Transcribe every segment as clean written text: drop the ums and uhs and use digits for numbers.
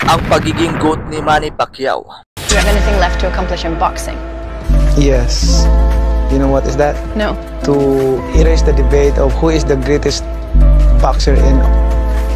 ang pagiging GOAT ni Manny Pacquiao. Do you have anything left to accomplish in boxing? Yes. You know what is that? No. To erase the debate of who is the greatest boxer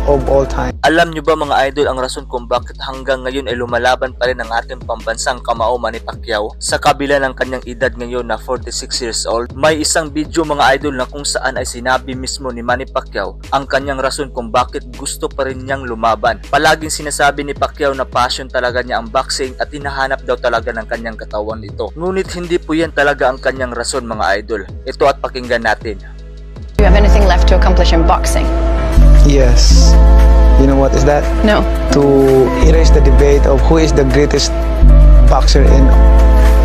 of all time. Alam nyo ba mga idol ang rason kung bakit hanggang ngayon ay lumalaban pa rin ang ating pambansang kamao Manny Pacquiao? Sa kabila ng kanyang edad ngayon na 46 years old, may isang video mga idol na kung saan ay sinabi mismo ni Manny Pacquiao ang kanyang rason kung bakit gusto pa rin niyang lumaban. Palaging sinasabi ni Pacquiao na passion talaga niya ang boxing at hinahanap daw talaga ng kanyang katawan ito. Ngunit hindi po yan talaga ang kanyang rason mga idol. Ito at pakinggan natin. Do you have anything left to accomplish in boxing? Yes. You know what is that? No. To erase the debate of who is the greatest boxer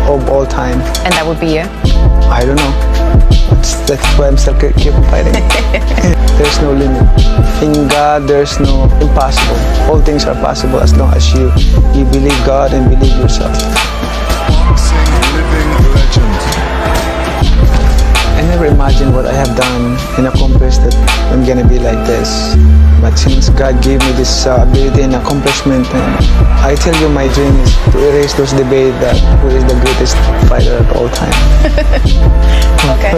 of all time. And that would be you? I don't know. That's why I'm still keep fighting. There's no limit. In God, there's no impossible. All things are possible as long as you believe God and believe yourself. Boxing living legend. I never imagined what I have done and accomplished that I'm gonna be like this. But since God gave me this ability and accomplishment, and I tell you my dream is to erase those debates that who is the greatest fighter of all time. Okay.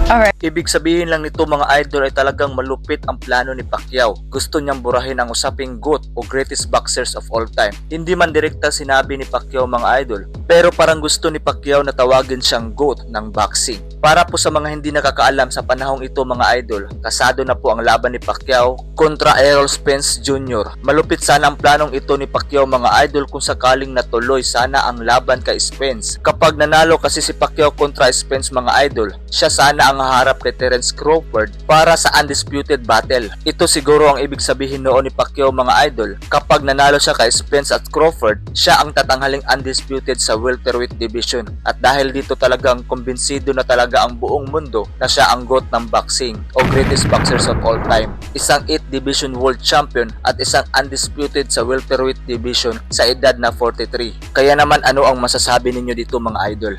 Alright. Ibig sabihin lang nito mga idol ay talagang malupit ang plano ni Pacquiao. Gusto niyang burahin ang usaping GOAT o greatest boxers of all time. Hindi man direkta sinabi ni Pacquiao mga idol, pero parang gusto ni Pacquiao na tawagin siyang GOAT ng boxing. Para po sa mga hindi nakakaalam sa panahong ito mga idol, kasado na po ang laban ni Pacquiao kontra Errol Spence Jr. Malupit sana ang planong ito ni Pacquiao mga idol kung sakaling natuloy sana ang laban kay Spence. Kapag nanalo kasi si Pacquiao kontra Spence mga idol, siya sana ang haharap kay Terence Crawford para sa undisputed battle. Ito siguro ang ibig sabihin noon ni Pacquiao mga idol. Kapag nanalo siya kay Spence at Crawford, siya ang tatanghaling undisputed sa welterweight division. At dahil dito talagang kumbinsido na talaga ang buong mundo na siya ang GOAT ng boxing o greatest boxers of all time. Isang 8 division world champion at isang undisputed sa welterweight division sa edad na 43. Kaya naman ano ang masasabi ninyo dito mga idol?